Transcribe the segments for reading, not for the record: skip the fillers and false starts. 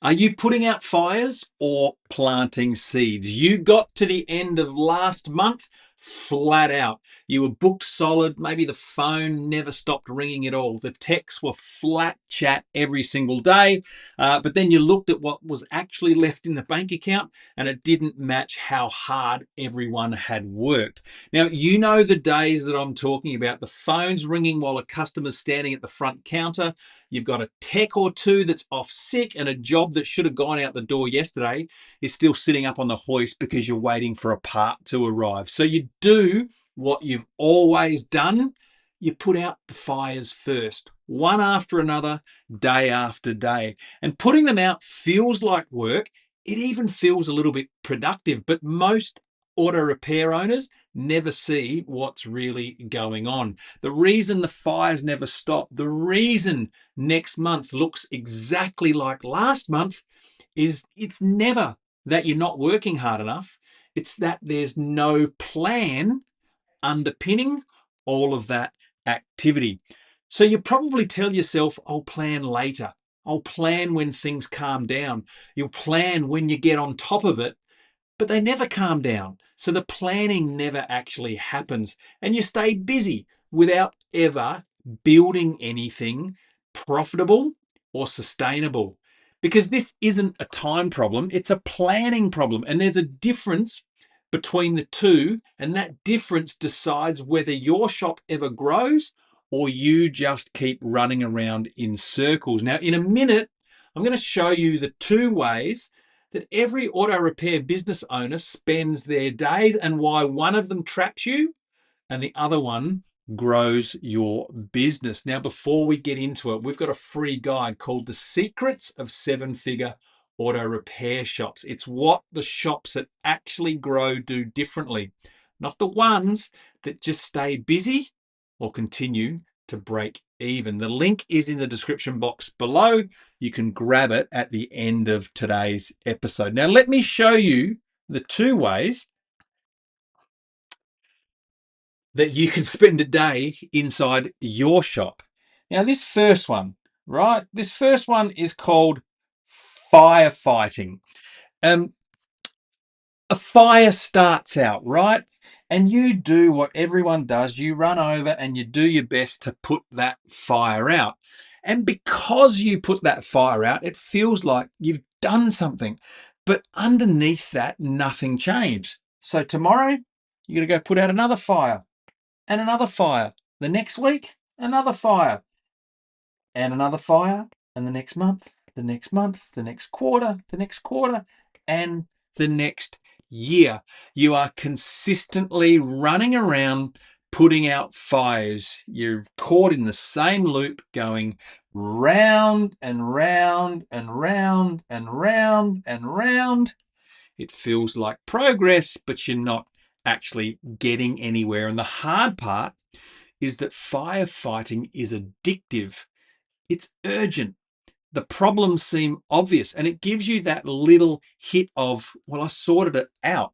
Are you putting out fires or planting seeds? You got to the end of last month flat out. You were booked solid. Maybe the phone never stopped ringing at all. The texts were flat chat every single day. But then you looked at what was actually left in the bank account and it didn't match how hard everyone had worked. Now, you know the days that I'm talking about. The phone's ringing while a customer's standing at the front counter. You've got a tech or two that's off sick, and a job that should have gone out the door yesterday is still sitting up on the hoist because you're waiting for a part to arrive. So you do what you've always done. You put out the fires first, one after another, day after day. And putting them out feels like work. It even feels a little bit productive, but most auto repair owners never see what's really going on. The reason the fires never stop, the reason next month looks exactly like last month is it's never that you're not working hard enough. It's that there's no plan underpinning all of that activity. So you probably tell yourself, I'll plan later. I'll plan when things calm down. You'll plan when you get on top of it, but they never calm down. So the planning never actually happens. And you stay busy without ever building anything profitable or sustainable. Because this isn't a time problem, it's a planning problem. And there's a difference between the two. And that difference decides whether your shop ever grows or you just keep running around in circles. Now, in a minute, I'm going to show you the two ways that every auto repair business owner spends their days and why one of them traps you and the other one grows your business. Now, before we get into it, we've got a free guide called The Secrets of Seven-Figure Auto Repair Shops. It's what the shops that actually grow do differently, not the ones that just stay busy or continue to break even. The link is in the description box below. You can grab it at the end of today's episode. Now, let me show you the two ways that you can spend a day inside your shop. Now, this first one, right? This first one is called firefighting. Um, a fire starts out, right? And you do what everyone does. You run over and you do your best to put that fire out. And because you put that fire out, it feels like you've done something. But underneath that, nothing changed. So tomorrow, you're going to go put out another fire and another fire. The next week, another fire and another fire. And the next month, the next month, the next quarter, the next quarter, and the next year. You are consistently running around putting out fires. You're caught in the same loop going round and round and round and round and round. It feels like progress, but you're not actually getting anywhere. And the hard part is that firefighting is addictive. It's urgent. The problems seem obvious, and it gives you that little hit of, well, I sorted it out.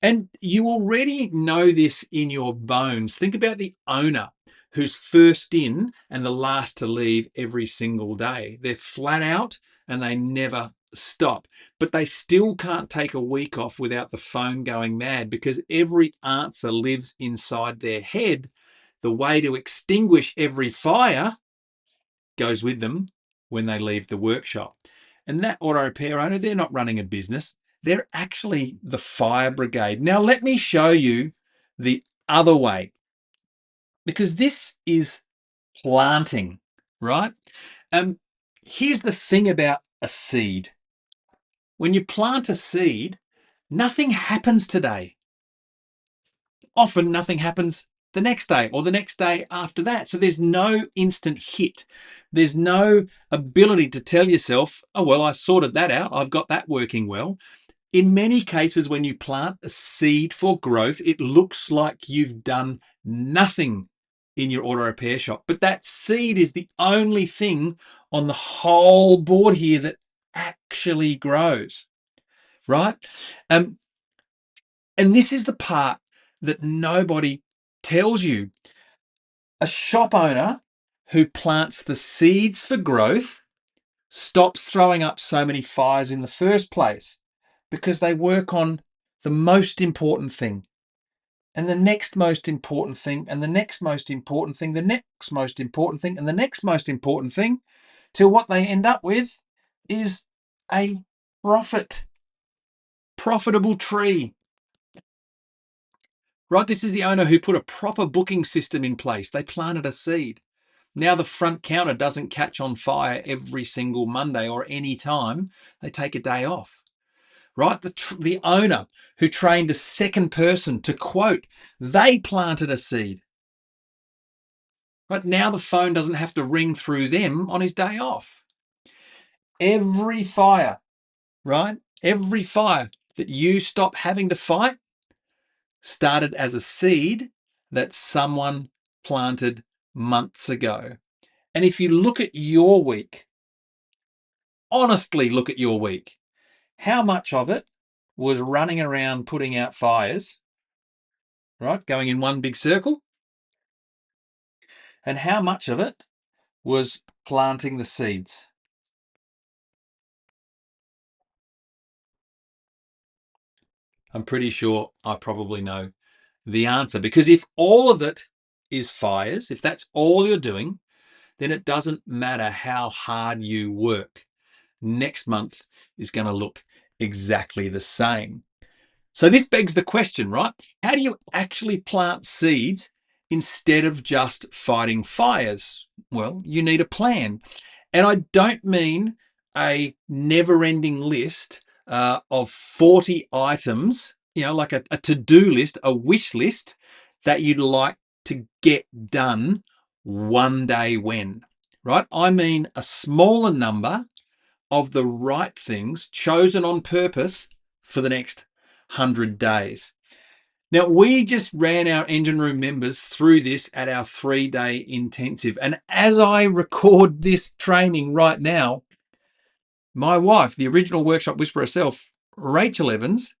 And you already know this in your bones. Think about the owner who's first in and the last to leave every single day. They're flat out and they never stop, but they still can't take a week off without the phone going mad because every answer lives inside their head. The way to extinguish every fire goes with them when they leave the workshop. And that auto repair owner, they're not running a business. They're actually the fire brigade. Now, let me show you the other way because this is planting, right? Um, Here's the thing about a seed. When you plant a seed, nothing happens today. Often nothing happens the next day or the next day after that. So there's no instant hit. There's no ability to tell yourself, oh, well, I sorted that out. I've got that working well. In many cases, when you plant a seed for growth, it looks like you've done nothing in your auto repair shop. But that seed is the only thing on the whole board here that actually grows, right? Um, and this is the part that nobody tells you. A shop owner who plants the seeds for growth stops throwing up so many fires in the first place, because they work on the most important thing, and the next most important thing, and the next most important thing, the next most important thing, and the next most important thing, till what they end up with is a profitable tree. Right? This is the owner who put a proper booking system in place. They planted a seed. Now the front counter doesn't catch on fire every single Monday or any time. They take a day off. Right? The owner who trained a second person to quote, they planted a seed. Right? Now the phone doesn't have to ring through them on his day off. Every fire, right? Every fire that you stop having to fight started as a seed that someone planted months ago. And if you look at your week, honestly look at your week, how much of it was running around putting out fires, right? Going in one big circle. And how much of it was planting the seeds? I'm pretty sure I probably know the answer, because if all of it is fires, if that's all you're doing, then it doesn't matter how hard you work. Next month is going to look exactly the same. So this begs the question, right? How do you actually plant seeds instead of just fighting fires? Well, you need a plan. And I don't mean a never-ending list of 40 items, like a to-do list, a wish list that you'd like to get done one day when, right? I mean a smaller number of the right things chosen on purpose for the next 100 days. Now, we just ran our engine room members through this at our 3-day intensive. And as I record this training right now, my wife, the original workshop whisperer herself, Rachel Evans,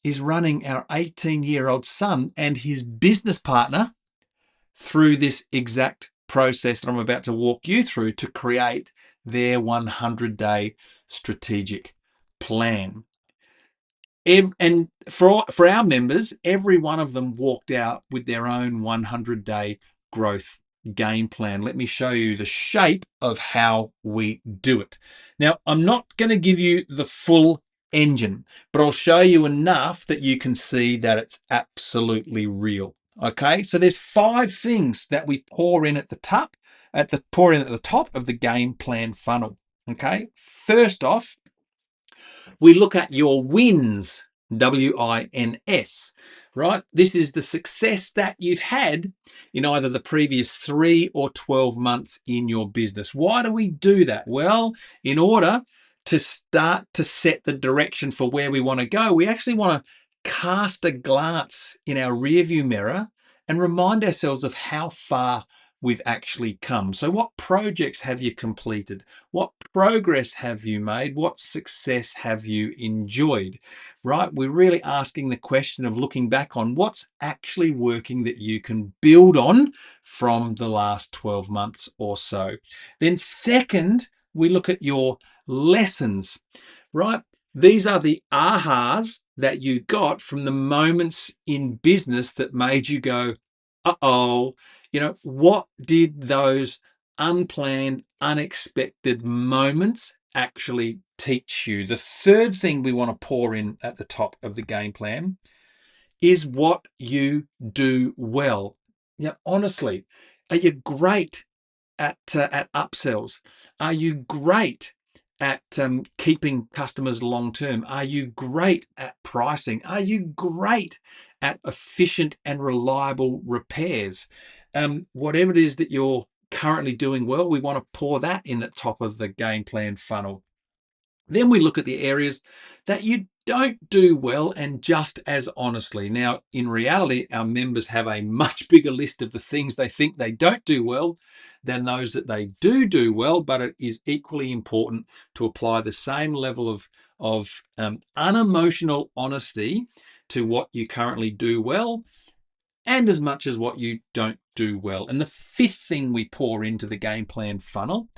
is running our 18-year-old son and his business partner through this exact process that I'm about to walk you through to create their 100-day strategic plan. And for our members, every one of them walked out with their own 100-day growth game plan. Let me show you the shape of how we do it. Now, I'm not going to give you the full engine, but I'll show you enough that you can see that it's absolutely real. Okay, so there's 5 things that we pour in at the top, at the top of the game plan funnel. Okay, first off, we look at your wins, WINS, right? This is the success that you've had in either the previous 3 or 12 months in your business. Why do we do that? Well, in order to start to set the direction for where we want to go, we actually want to cast a glance in our rearview mirror and remind ourselves of how far we've actually come. So what projects have you completed? What progress have you made? What success have you enjoyed? Right? We're really asking the question of looking back on what's actually working that you can build on from the last 12 months or so. Then second, we look at your lessons, right? These are the ahas that you got from the moments in business that made you go, uh-oh, what did those unplanned, unexpected moments actually teach you? The third thing we want to pour in at the top of the game plan is what you do well. Honestly, are you great at upsells? Are you great at keeping customers long term? Are you great at pricing? Are you great at efficient and reliable repairs? Whatever it is that you're currently doing well, we want to pour that in the top of the game plan funnel. Then we look at the areas that you don't do well, and just as honestly. Now, in reality, our members have a much bigger list of the things they think they don't do well than those that they do well, but it is equally important to apply the same level of unemotional honesty to what you currently do well and as much as what you don't do well. And the fifth thing we pour into the game plan funnel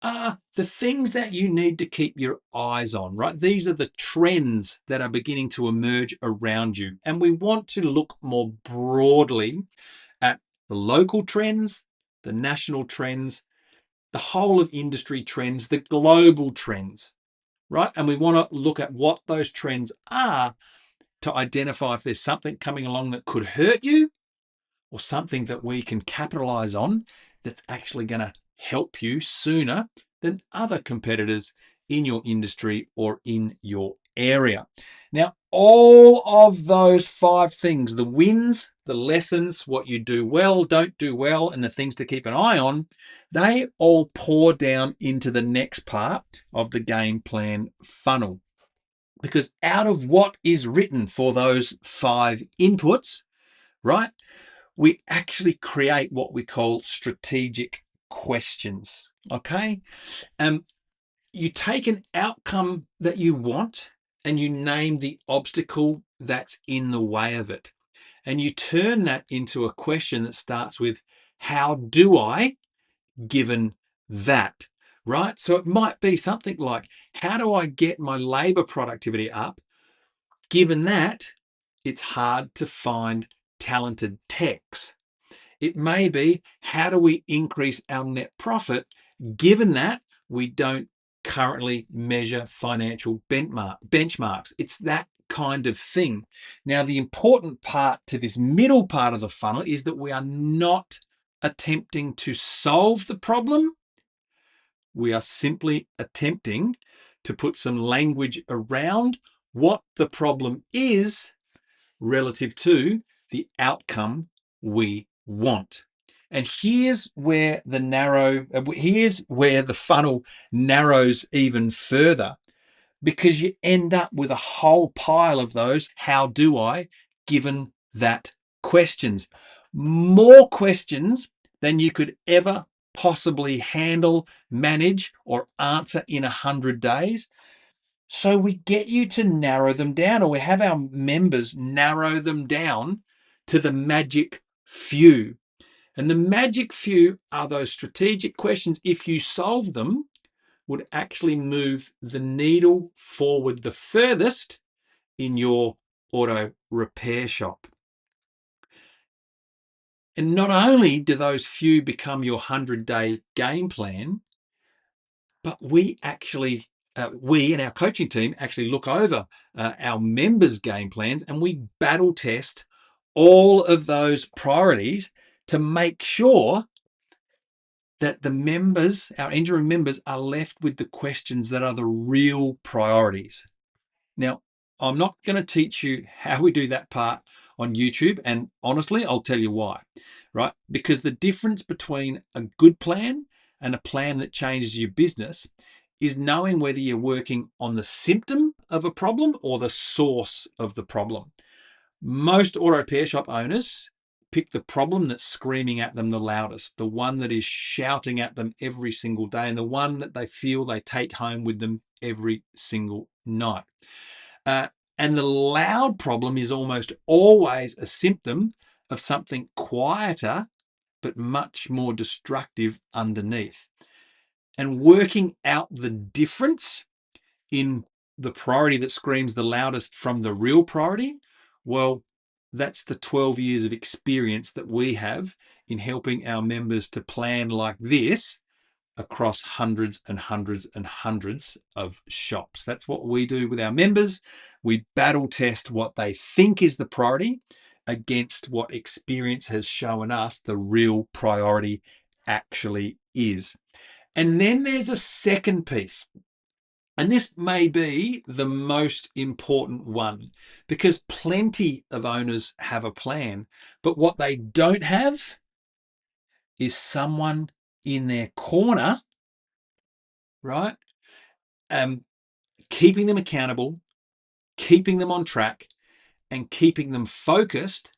are the things that you need to keep your eyes on, right? These are the trends that are beginning to emerge around you. And we want to look more broadly at the local trends, the national trends, the whole of industry trends, the global trends, right? And we want to look at what those trends are to identify if there's something coming along that could hurt you or something that we can capitalize on that's actually going to help you sooner than other competitors in your industry or in your area. Now, all of those 5 things, the wins, the lessons, what you do well, don't do well, and the things to keep an eye on, they all pour down into the next part of the game plan funnel. Because out of what is written for those 5 inputs, right, we actually create what we call strategic questions. Okay. You take an outcome that you want and you name the obstacle that's in the way of it. And you turn that into a question that starts with, how do I, given that? Right. So it might be something like, how do I get my labor productivity up? Given that it's hard to find talented techs. It may be, how do we increase our net profit given that we don't currently measure financial benchmarks? It's that kind of thing. Now, the important part to this middle part of the funnel is that we are not attempting to solve the problem. We are simply attempting to put some language around what the problem is relative to the outcome we want. And here's where the funnel narrows even further, because you end up with a whole pile of those how do I, given that questions. More questions than you could ever possibly handle, manage, or answer in 100 days. So we get you to narrow them down, or we have our members narrow them down to the magic few. And the magic few are those strategic questions. If you solve them, would actually move the needle forward the furthest in your auto repair shop. And not only do those few become your 100-day game plan, but we and our coaching team actually look over our members' game plans, and we battle test all of those priorities to make sure that the members, our engineering members, are left with the questions that are the real priorities. Now, I'm not going to teach you how we do that part on YouTube, and honestly, I'll tell you why, right? Because the difference between a good plan and a plan that changes your business is knowing whether you're working on the symptom of a problem or the source of the problem. Most auto repair shop owners pick the problem that's screaming at them the loudest, the one that is shouting at them every single day, and the one that they feel they take home with them every single night. And the loud problem is almost always a symptom of something quieter, but much more destructive underneath. And working out the difference in the priority that screams the loudest from the real priority, well, that's the 12 years of experience that we have in helping our members to plan like this across hundreds and hundreds and hundreds of shops. That's what we do with our members. We battle test what they think is the priority against what experience has shown us the real priority actually is. And then there's a second piece. And this may be the most important one, because plenty of owners have a plan, but what they don't have is someone in their corner, right? Keeping them accountable, keeping them on track, and keeping them focused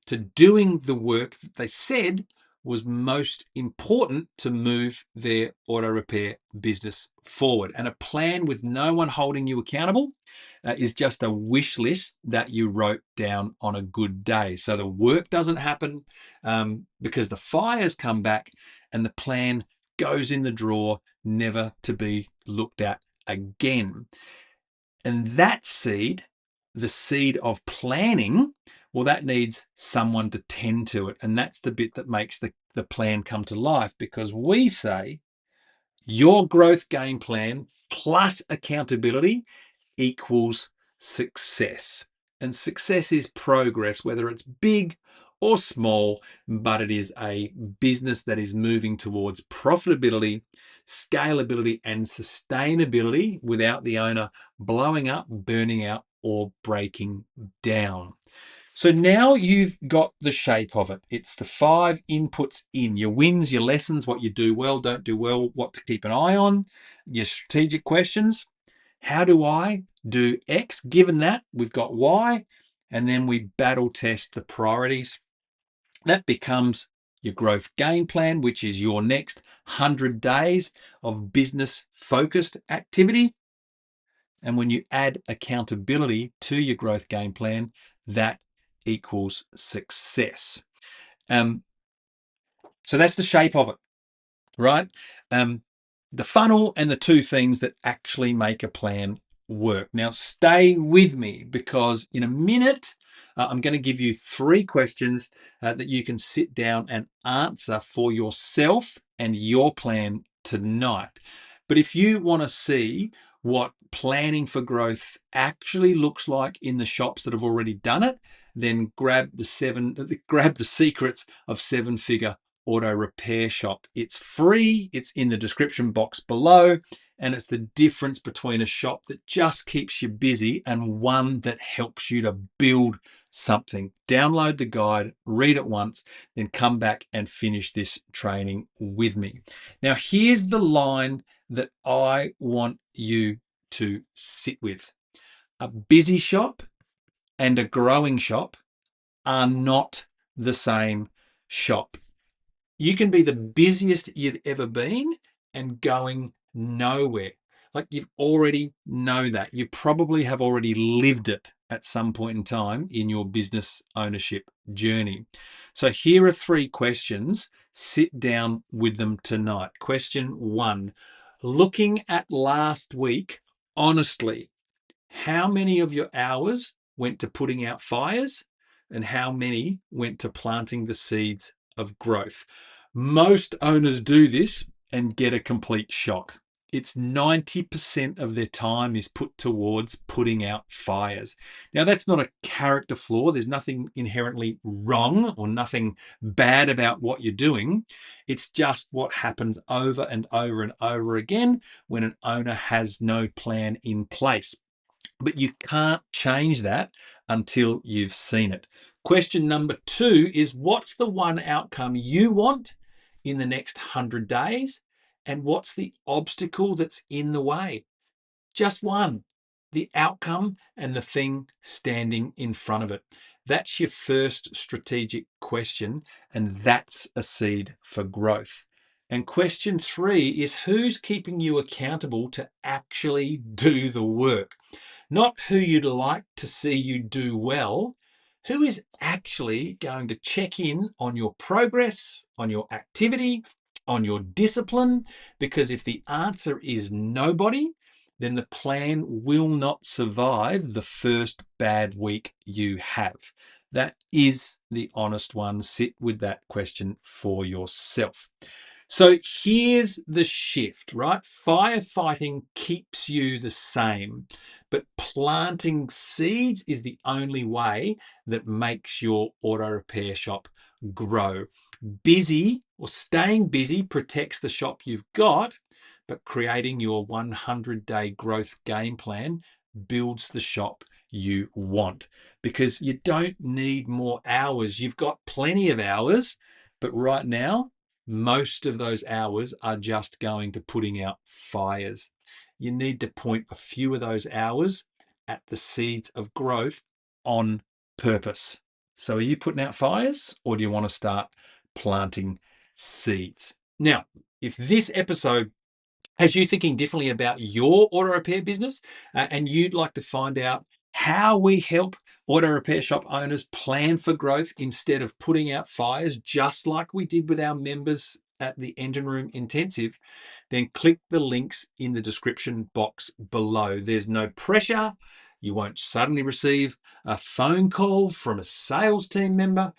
to doing the work that they said was most important to move their auto repair business forward. And a plan with no one holding you accountable is just a wish list that you wrote down on a good day. So the work doesn't happen because the fires come back and the plan goes in the drawer, never to be looked at again. And that seed, the seed of planning, well, that needs someone to tend to it. And that's the bit that makes the plan come to life, because we say your growth game plan plus accountability equals success. And success is progress, whether it's big or small, but it is a business that is moving towards profitability, scalability, and sustainability without the owner blowing up, burning out, or breaking down. So now you've got the shape of it. It's the 5 inputs in: your wins, your lessons, what you do well, don't do well, what to keep an eye on, your strategic questions. How do I do X? Given that, we've got Y, and then we battle test the priorities. That becomes your growth game plan, which is your next 100 days of business focused activity. And when you add accountability to your growth game plan, that equals success. So that's the shape of it, right? The funnel and the 2 things that actually make a plan work. Now, stay with me, because in a minute, I'm going to give you 3 questions that you can sit down and answer for yourself and your plan tonight. But if you want to see what planning for growth actually looks like in the shops that have already done it, then grab the secrets of 7-figure auto repair shop. It's free, it's in the description box below, and it's the difference between a shop that just keeps you busy and one that helps you to build something. Download the guide, read it once, then come back and finish this training with me. Now, here's the line that I want you to sit with. A busy shop and a growing shop are not the same shop. You can be the busiest you've ever been and going nowhere. Like, you've already know that. You probably have already lived it at some point in time in your business ownership journey. So here are 3 questions. Sit down with them tonight. Question 1, looking at last week, honestly, how many of your hours went to putting out fires and how many went to planting the seeds of growth? Most owners do this and get a complete shock. It's 90% of their time is put towards putting out fires. Now, that's not a character flaw. There's nothing inherently wrong or nothing bad about what you're doing. It's just what happens over and over and over again when an owner has no plan in place. But you can't change that until you've seen it. Question number 2 is, what's the one outcome you want in the next 100 days? And what's the obstacle that's in the way? Just one, the outcome and the thing standing in front of it. That's your first strategic question, and that's a seed for growth. And question 3 is, who's keeping you accountable to actually do the work? Not who you'd like to see you do well, who is actually going to check in on your progress, on your activity, on your discipline? Because if the answer is nobody, then the plan will not survive the first bad week you have. That is the honest one. Sit with that question for yourself. So here's the shift, right? Firefighting keeps you the same, but planting seeds is the only way that makes your auto repair shop grow. Busy, or staying busy, protects the shop you've got, but creating your 100-day growth game plan builds the shop you want, because you don't need more hours. You've got plenty of hours, but right now, most of those hours are just going to putting out fires. You need to point a few of those hours at the seeds of growth on purpose. So are you putting out fires, or do you want to start planting seeds? Now, if this episode has you thinking differently about your auto repair business, and you'd like to find out how we help auto repair shop owners plan for growth instead of putting out fires, just like we did with our members at the Engine Room Intensive, then click the links in the description box below. There's no pressure. You won't suddenly receive a phone call from a sales team member.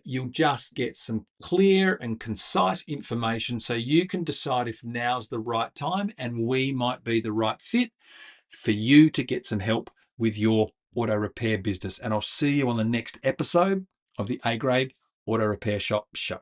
You'll just get some clear and concise information so you can decide if now's the right time and we might be the right fit for you to get some help with your auto repair business. And I'll see you on the next episode of the A Grade Auto Repair Shop Show.